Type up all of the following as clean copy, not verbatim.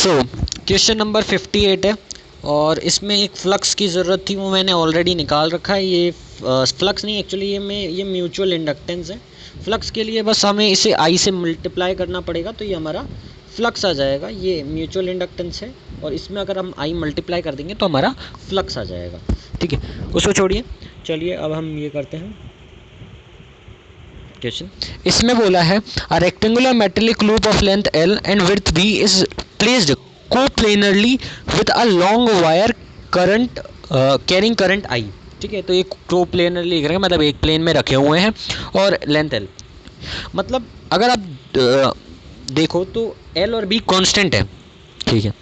So question number 58 है और इसमें एक फ्लक्स की ज़रूरत थी, वो मैंने ऑलरेडी निकाल रखा है। ये फ्लक्स नहीं, एक्चुअली ये म्यूचुअल इंडक्टेंस है। फ्लक्स के लिए बस हमें इसे आई से मल्टीप्लाई करना पड़ेगा तो ये हमारा फ्लक्स आ जाएगा। ये म्यूचुअल इंडक्टेंस है और इसमें अगर हम आई मल्टीप्लाई कर देंगे तो हमारा फ्लक्स आ जाएगा। ठीक है, उसको छोड़िए, चलिए अब हम ये करते हैं क्वेश्चन। इसमें बोला है a rectangular metallic loop of length L and width B is placed coplanarly with a long wire current carrying current I. ठीक है, तो ये कोप्लेनरली लिख रहे हैं, मतलब एक प्लेन में रखे हुए हैं और लेंथ एल। मतलब अगर आप देखो तो एल और बी कांस्टेंट है। ठीक है,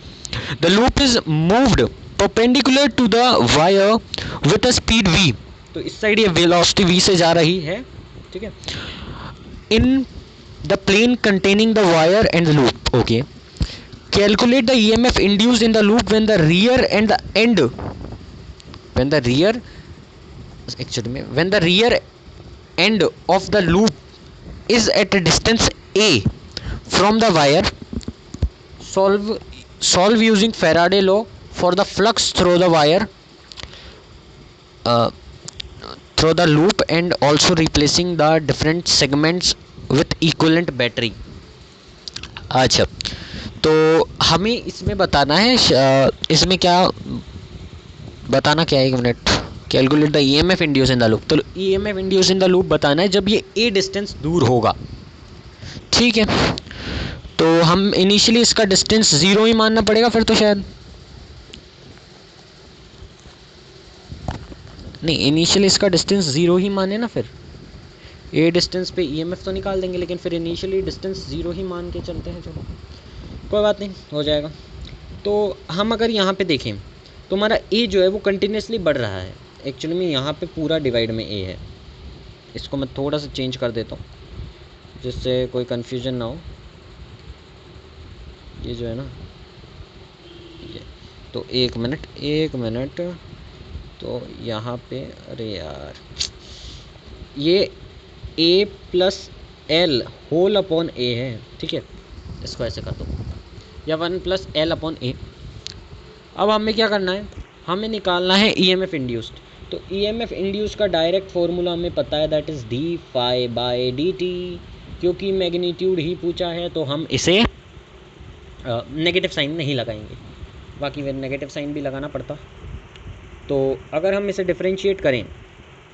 the loop is moved perpendicular to the wire with a speed v। तो इस साइड ये वेलोसिटी v से जा रही है। ठीक है, in the plane containing the wire and the loop. Okay, calculate the EMF induced in the loop when the rear and the end when the rear end of the loop is at a distance a from the wire. Solve using Faraday law for the flux through the wire through the loop and also replacing the different segments with equivalent battery. अच्छा, तो हमें इसमें बताना है, इसमें क्या बताना क्या है, एक minute. Calculate the EMF induce in the loop. तो EMF induce in the loop बताना है जब ये ए डिस्टेंस दूर होगा। ठीक है, तो हम इनिशियली इसका डिस्टेंस 0 ही मानना पड़ेगा फिर तो, शायद नहीं, इनिशियली इसका डिस्टेंस 0 ही माने ना, फिर ए डिस्टेंस पे ईएमएफ तो निकाल देंगे, लेकिन फिर इनिशियली डिस्टेंस 0 ही मान के चलते हैं। चलो कोई बात नहीं, हो जाएगा। तो हम अगर यहाँ पे देखें तो हमारा ए जो है वो कंटिन्यूसली बढ़ रहा है। एक्चुअली में यहाँ पे पूरा डिवाइड में ए है, इसको मैं थोड़ा सा चेंज कर देता हूँ जिससे कोई कन्फ्यूजन ना हो। ये जो है ना, ये तो एक मिनट, तो यहाँ पे अरे यार, ये ए प्लस एल होल अपॉन ए है। ठीक है, इसको ऐसे कर दो, या 1 प्लस एल अपॉन ए। अब हमें क्या करना है, हमें निकालना है ईएमएफ इंड्यूस्ड। तो ईएमएफ इंड्यूस्ड का डायरेक्ट फॉर्मूला हमें पता है, that is d phi by d t. क्योंकि मैग्नीट्यूड ही पूछा है तो हम इसे नेगेटिव साइन नहीं लगाएंगे, बाकी फिर नेगेटिव साइन भी लगाना पड़ता। तो अगर हम इसे डिफरेंशिएट करें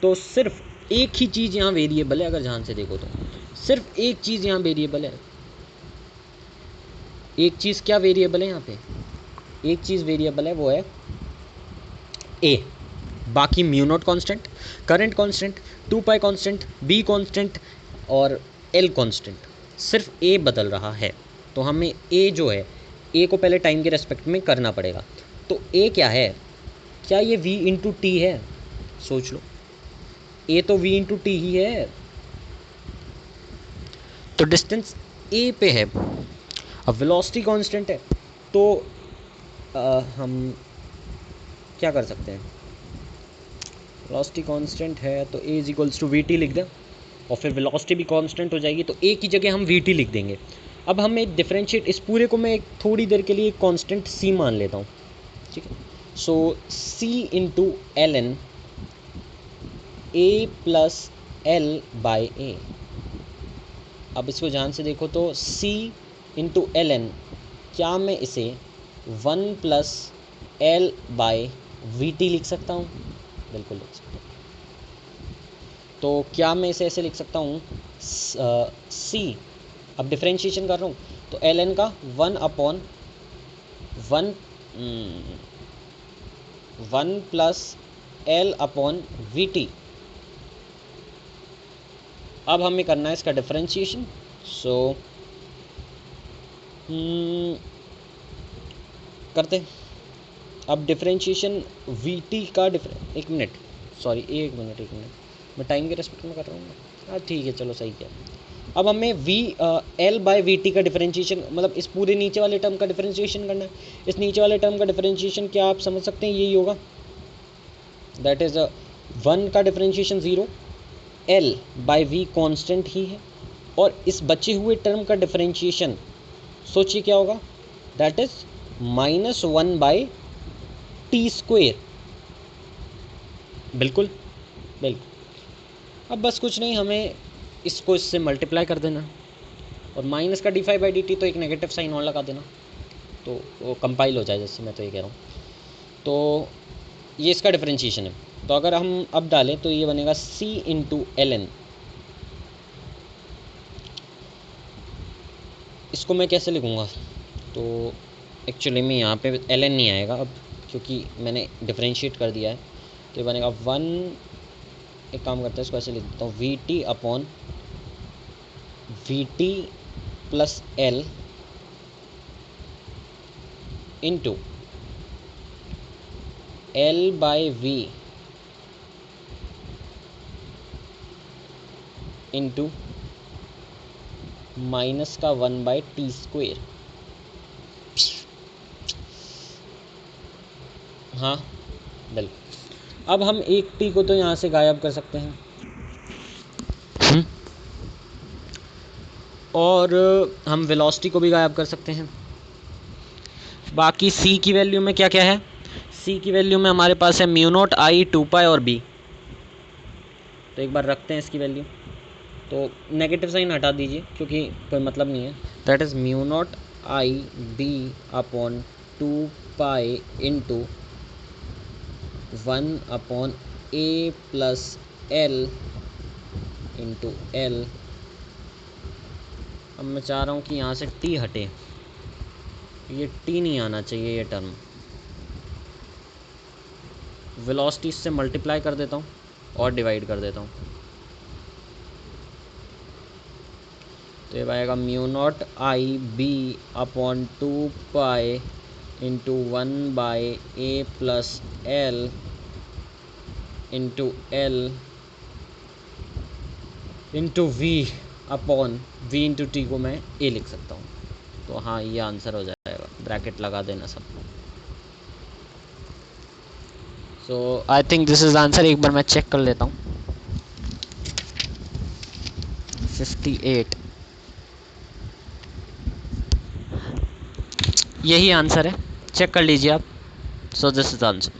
तो सिर्फ एक ही चीज़ यहाँ वेरिएबल है। अगर ध्यान से देखो तो सिर्फ एक चीज़ यहाँ वेरिएबल है। एक चीज़ क्या वेरिएबल है यहाँ पे, एक चीज़ वेरिएबल है, वो है ए। बाकी mu naught constant, current constant, 2 pi constant, be constant और एल कांस्टेंट। सिर्फ ए बदल रहा है। तो हमें ए जो है, ए को पहले टाइम के रेस्पेक्ट में करना पड़ेगा। तो ए क्या है, क्या ये v इंटू टी है? सोच लो, ए तो v इंटू टी ही है। तो डिस्टेंस ए पे है, अब वेलोसिटी कांस्टेंट है, तो हम क्या कर सकते हैं, वेलोसिटी कांस्टेंट है तो a is equals to v t लिख दें और फिर वेलोसिटी भी कांस्टेंट हो जाएगी, तो a की जगह हम वी टी लिख देंगे। अब हमें डिफरेंशिएट, इस पूरे को मैं एक थोड़ी देर के लिए कांस्टेंट c मान लेता हूँ। ठीक है, so c into L N A plus L by A. अब इसको ध्यान से देखो तो c इंटू एल एन, क्या मैं इसे 1 plus L by we t लिख सकता हूँ? बिल्कुल लिख सकता हूँ। तो क्या मैं इसे ऐसे लिख सकता हूँ, c, अब डिफरेंशिएशन कर रहा हूँ तो एल एन का 1 plus L upon we T. अब हमें करना है इसका डिफरेंशिएशन। सो करते हैं अब डिफरेंशिएशन वी टी का एक मिनट मैं टाइम के रेस्पेक्ट में कर रहा हूँ। हाँ ठीक है, चलो सही किया। अब हमें एल बाय वी टी का डिफरेंशिएशन, मतलब इस पूरे नीचे वाले टर्म का डिफरेंशिएशन करना है। इस नीचे वाले टर्म का डिफरेंशिएशन क्या आप समझ सकते हैं, यही होगा, दैट इज़ 1 का differentiation 0, L by V constant ही है, और इस बचे हुए टर्म का डिफरेंशिएशन सोचिए क्या होगा, दैट इज़ -1/t²। बिल्कुल बिल्कुल। अब बस कुछ नहीं, हमें इसको इससे मल्टीप्लाई कर देना, और माइनस का d5/dt तो एक नेगेटिव साइन और लगा देना, तो वो कंपाइल हो जाए, जैसे मैं तो ये कह रहा हूँ। तो ये इसका डिफरेंशिएशन है। तो अगर हम अब डालें तो ये बनेगा c × ln। इसको मैं कैसे लिखूँगा? तो एक्चुअली में यहाँ पे ln नहीं आएगा अब, क्योंकि मैंने डिफरेंशिएट कर दिया है। तो ये बनेगा 1, एक काम करते हैं, इसको ऐसे लिख देता हूँ, vt plus l into l/v into minus का 1/t²। हाँ बिल्कुल। अब हम एक t को तो यहाँ से गायब कर सकते हैं, और हम वेलोसिटी को भी गायब कर सकते हैं। बाकी c की वैल्यू में क्या क्या है? c की वैल्यू में हमारे पास है μ0I 2π और b। तो एक बार रखते हैं इसकी वैल्यू, तो नेगेटिव साइन हटा दीजिए क्योंकि कोई मतलब नहीं है। That is μ0I b/2π into 1/a plus l into l। अब मैं चाह रहा हूँ कि यहाँ से t हटे, ये t नहीं आना चाहिए ये टर्म। वेलोसिटी से मल्टीप्लाई कर देता हूँ और डिवाइड कर देता हूँ, तो ये आएगा μ0I b/2π into 1/a plus l into l into v into T को मैं a लिख सकता हूँ। तो हाँ, ये आंसर हो जाएगा, ब्रैकेट लगा देना सब। So I think this is answer. एक बार मैं चेक कर लेता हूँ। 58, यही आंसर है, चेक कर लीजिए आप। So this is answer.